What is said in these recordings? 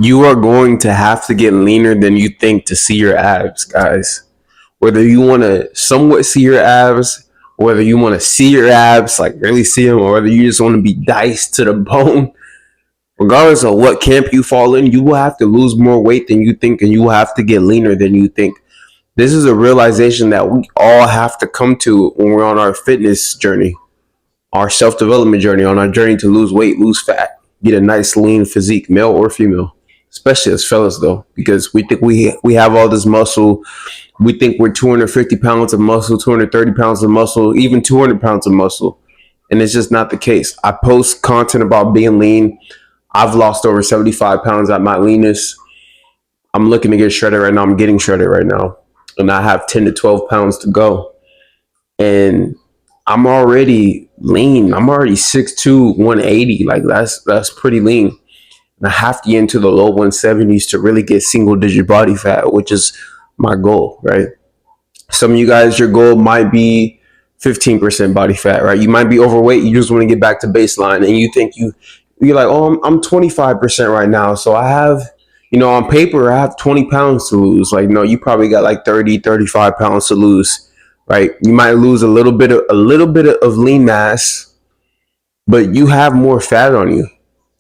You are going to have to get leaner than you think to see your abs, guys. Whether you want to somewhat see your abs, whether you want to see your abs, like really see them, or whether you just want to be diced to the bone, regardless of what camp you fall in, you will have to lose more weight than you think, and you will have to get leaner than you think. This is a realization that we all have to come to when we're on our fitness journey, our self development journey, on our journey to lose weight, lose fat, get a nice lean physique, male or female. Especially as fellas, though, because we think we have all this muscle. We think we're 250 pounds of muscle, 230 pounds of muscle, even 200 pounds of muscle. And it's just not the case. I post content about being lean. I've lost over 75 pounds at my leanest. I'm looking to get shredded right now. I'm getting shredded right now. And I have 10 to 12 pounds to go. And I'm already lean. I'm already 6'2", 180. Like that's pretty lean. And I have to get into the low 170s to really get single digit body fat, which is my goal, right? Some of you guys, your goal might be 15% body fat, right? You might be overweight. You just want to get back to baseline, and you think you're like, oh, I'm 25% right now, so I have, on paper, I have 20 pounds to lose. Like, no, you probably got like 30, 35 pounds to lose, right? You might lose a little bit of lean mass, but you have more fat on you.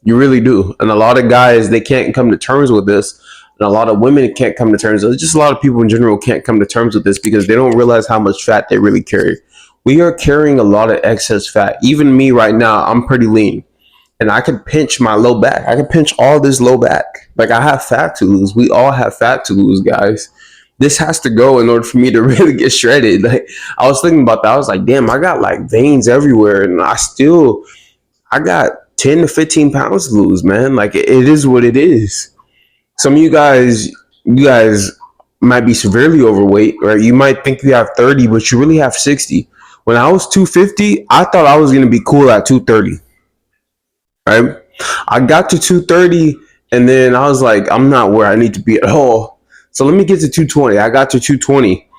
You really do. And a lot of guys, they can't come to terms with this. And a lot of women can't come to terms with it. Just a lot of people in general can't come to terms with this because they don't realize how much fat they really carry. We are carrying a lot of excess fat. Even me right now, I'm pretty lean. And I can pinch my low back. I can pinch all this low back. Like, I have fat to lose. We all have fat to lose, guys. This has to go in order for me to really get shredded. Like, I was thinking about that. I was like, damn, I got like veins everywhere. And I got 10 to 15 pounds to lose, man. Like, it is what it is. Some of you guys might be severely overweight, right? You might think you have 30, but you really have 60. When I was 250, I thought I was going to be cool at 230, right? I got to 230, and then I was like, I'm not where I need to be at all. So let me get to 220. I got to 220.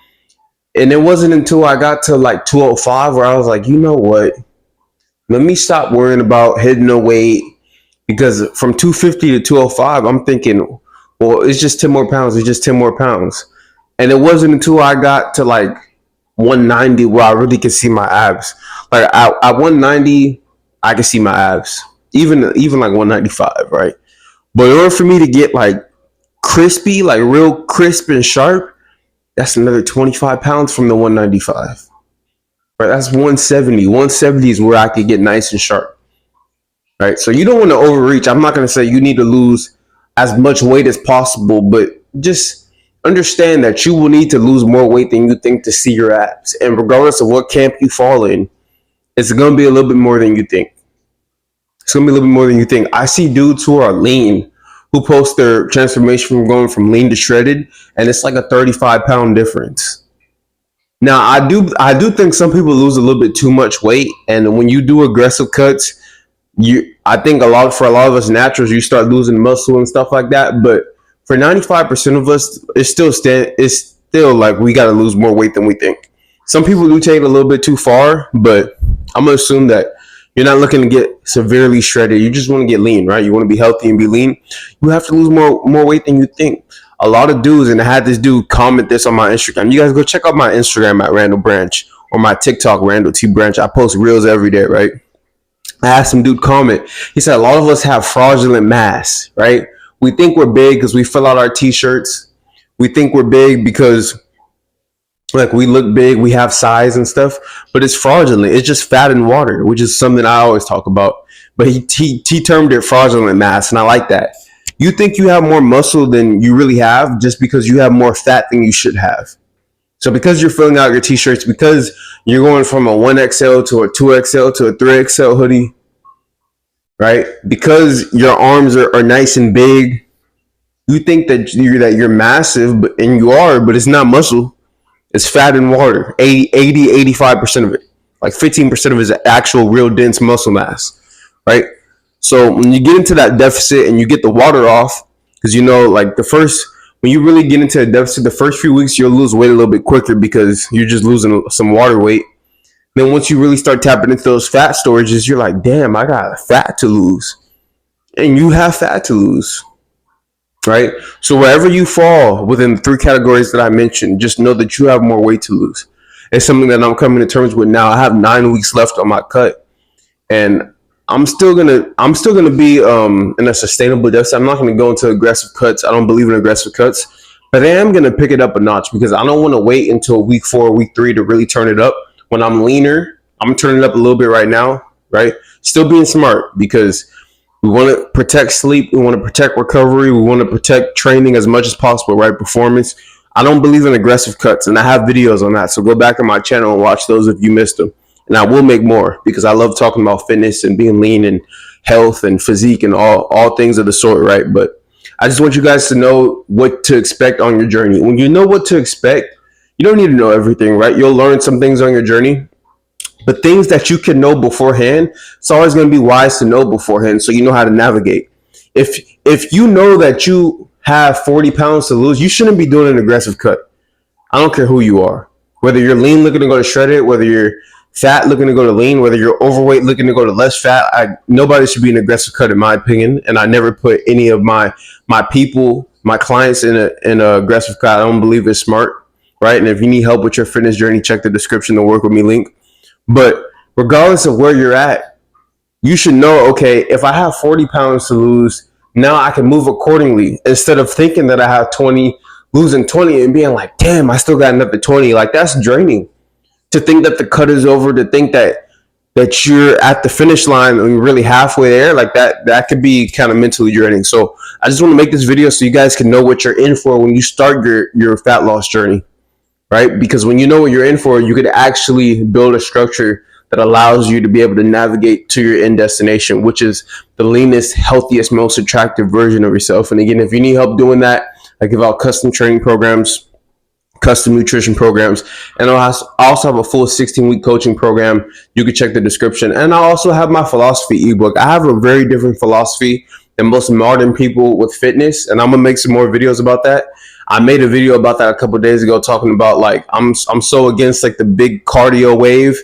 And it wasn't until I got to like 205 where I was like, you know what? Let me stop worrying about hitting the weight, because from 250 to 205, I'm thinking, well, it's just 10 more pounds. It's just 10 more pounds. And it wasn't until I got to like 190 where I really could see my abs. Like at 190, I can see my abs. Even like 195, right? But in order for me to get like crispy, like real crisp and sharp, that's another 25 pounds from the 195. Right? That's 170. 170 is where I could get nice and sharp. Right? So you don't want to overreach. I'm not going to say you need to lose as much weight as possible, but just understand that you will need to lose more weight than you think to see your abs. And regardless of what camp you fall in, it's going to be a little bit more than you think. It's going to be a little bit more than you think. I see dudes who are lean who post their transformation from going from lean to shredded, and it's like a 35-pound difference. Now, I do think some people lose a little bit too much weight, and when you do aggressive cuts, I think for a lot of us naturals, you start losing muscle and stuff like that. But for 95% of us, it's still like we got to lose more weight than we think. Some people do take it a little bit too far, but I'm gonna assume that you're not looking to get severely shredded. You just want to get lean, right? You want to be healthy and be lean. You have to lose more weight than you think. A lot of dudes, and I had this dude comment this on my Instagram. You guys go check out my Instagram at Randall Branch, or my TikTok Randall T Branch. I post reels every day, right? I had some dude comment. He said a lot of us have fraudulent mass, right? We think we're big because we fill out our t-shirts. We think we're big because like we look big, we have size and stuff, but it's fraudulent. It's just fat and water, which is something I always talk about. But he termed it fraudulent mass, and I like that. You think you have more muscle than you really have just because you have more fat than you should have. So because you're filling out your t-shirts, because you're going from a 1XL to a 2XL to a 3XL hoodie, right? Because your arms are nice and big, you think that you're massive, and you are, but it's not muscle. It's fat and water. 85% of it. Like 15% of it is actual real dense muscle mass, right? So when you get into that deficit and you get the water off, because like when you really get into a deficit, the first few weeks you'll lose weight a little bit quicker because you're just losing some water weight. Then once you really start tapping into those fat storages, you're like, damn, I got fat to lose. And you have fat to lose. right? So wherever you fall within the three categories that I mentioned, just know that you have more weight to lose. It's something that I'm coming to terms with now. I have 9 weeks left on my cut, and I'm still gonna be in a sustainable deficit. I'm not gonna go into aggressive cuts. I don't believe in aggressive cuts, but I am gonna pick it up a notch because I don't want to wait until week 4, week 3 to really turn it up. When I'm leaner, I'm turning it up a little bit right now, right? Still being smart because we want to protect sleep. We want to protect recovery. We want to protect training as much as possible, right? Performance. I don't believe in aggressive cuts, and I have videos on that. So go back on my channel and watch those if you missed them. And I will make more because I love talking about fitness and being lean and health and physique and all things of the sort, right? But I just want you guys to know what to expect on your journey. When you know what to expect, you don't need to know everything, right? You'll learn some things on your journey, but things that you can know beforehand, it's always going to be wise to know beforehand so you know how to navigate. If you know that you have 40 pounds to lose, you shouldn't be doing an aggressive cut. I don't care who you are. Whether you're lean looking to go to shredded, whether you're fat looking to go to lean, whether you're overweight looking to go to less fat, nobody should be an aggressive cut in my opinion. And I never put any of my people, my clients in a aggressive cut. I don't believe it's smart, right? And if you need help with your fitness journey, check the description, the work with me link. But regardless of where you're at, you should know, okay, if I have 40 pounds to lose, now I can move accordingly instead of thinking that I have 20, losing 20 and being like, damn, I still got another 20. Like, that's draining. To think that the cut is over, to think that you're at the finish line and you're really halfway there, like that could be kind of mentally draining. So I just want to make this video so you guys can know what you're in for when you start your fat loss journey, right? Because when you know what you're in for, you could actually build a structure that allows you to be able to navigate to your end destination, which is the leanest, healthiest, most attractive version of yourself. And again, if you need help doing that, I give out custom training programs, custom nutrition programs, and I also have a full 16-week coaching program. You can check the description. And I also have my philosophy ebook. I have a very different philosophy than most modern people with fitness, and I'm gonna make some more videos about that. I made a video about that a couple of days ago, talking about like I'm so against like the big cardio wave,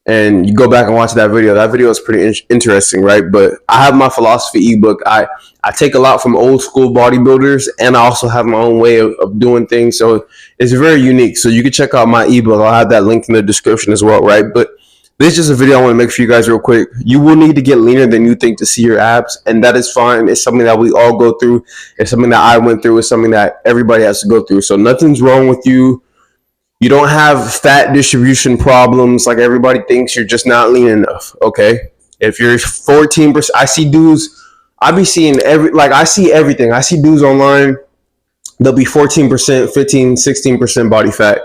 and you go back and watch that video. That video is pretty interesting, right? But I have my philosophy ebook. I take a lot from old school bodybuilders, and I also have my own way of doing things. So it's very unique. So you can check out my ebook. I'll have that link in the description as well, right? But this is just a video I want to make for you guys real quick. You will need to get leaner than you think to see your abs, and that is fine. It's something that we all go through. It's something that I went through. It's something that everybody has to go through. So nothing's wrong with you. You don't have fat distribution problems like everybody thinks. You're just not lean enough, okay? If you're 14%, I see dudes, I be seeing I see everything. I see dudes online, they'll be 14%, 15, 16% body fat.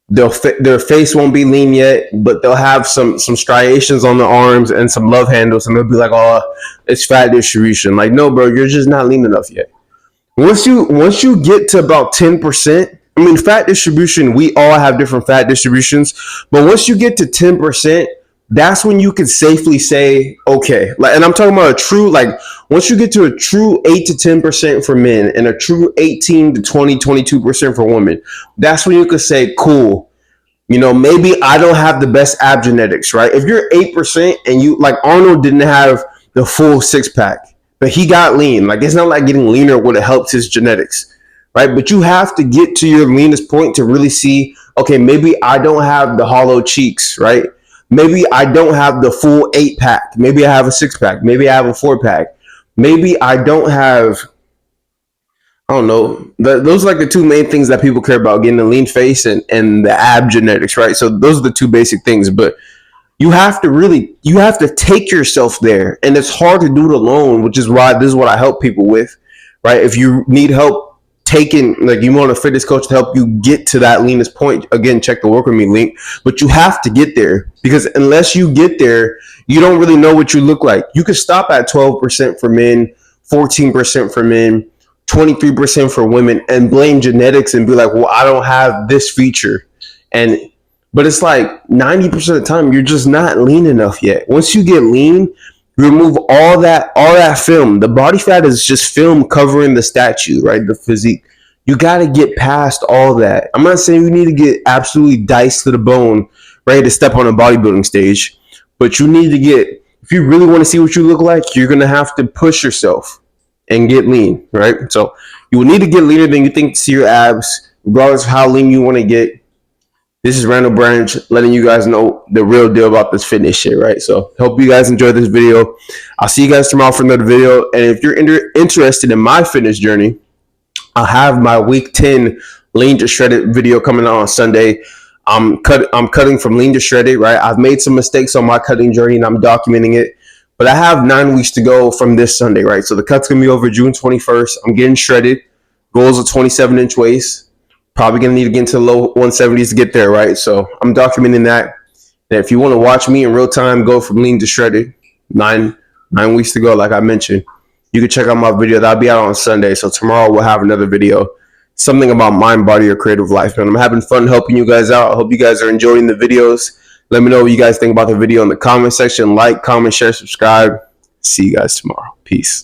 Their face won't be lean yet, but they'll have some striations on the arms and some love handles, and they'll be like, oh, it's fat distribution. Like, no, bro, you're just not lean enough yet. Once you get to about 10%, I mean, fat distribution, we all have different fat distributions, but once you get to 10%, that's when you can safely say, okay, like, and I'm talking about a true, like, once you get to a true 8 to 10% for men and a true 18 to 20, 22% for women, that's when you could say, cool, you know, maybe I don't have the best ab genetics, right? If you're 8% and you, like, Arnold didn't have the full six pack, but he got lean. Like, it's not like getting leaner would have helped his genetics, right? But you have to get to your leanest point to really see, okay, maybe I don't have the hollow cheeks, right? Maybe I don't have the full 8-pack. Maybe I have a 6-pack. Maybe I have a 4-pack. Maybe I don't have, I don't know. Those are like the two main things that people care about, getting a lean face and the ab genetics, right? So those are the two basic things. But you have to take yourself there. And it's hard to do it alone, which is why this is what I help people with, right? If you need help like you want a fitness coach to help you get to that leanest point, again, check the work with me link. But you have to get there, because unless you get there, you don't really know what you look like. You could stop at 12% for men, 14% for men, 23% for women, and blame genetics and be like, well, I don't have this feature. But it's like 90% of the time, you're just not lean enough yet. Once you get lean, you remove all that film. The body fat is just film covering the statue, right? The physique. You got to get past all that. I'm not saying you need to get absolutely diced to the bone, ready to step on a bodybuilding stage, but you need to get, if you really want to see what you look like, you're going to have to push yourself. and get lean, right? So you will need to get leaner than you think to see your abs, regardless of how lean you want to get. This is Randall Branch letting you guys know the real deal about this fitness shit, right? So hope you guys enjoyed this video. I'll see you guys tomorrow for another video. And if you're interested in my fitness journey, I'll have my week 10 lean to shredded video coming out on Sunday. I'm cutting from lean to shredded, right? I've made some mistakes on my cutting journey and I'm documenting it. But I have 9 weeks to go from this Sunday, right? So the cut's gonna be over June 21st. I'm getting shredded. Goals of 27-inch waist. Probably gonna need to get into the low 170s to get there, right? So I'm documenting that. And if you want to watch me in real time go from lean to shredded, nine weeks to go, like I mentioned, you can check out my video. That'll be out on Sunday. So tomorrow we'll have another video. Something about mind, body, or creative life. Man, I'm having fun helping you guys out. I hope you guys are enjoying the videos. Let me know what you guys think about the video in the comment section. Like, comment, share, subscribe. See you guys tomorrow. Peace.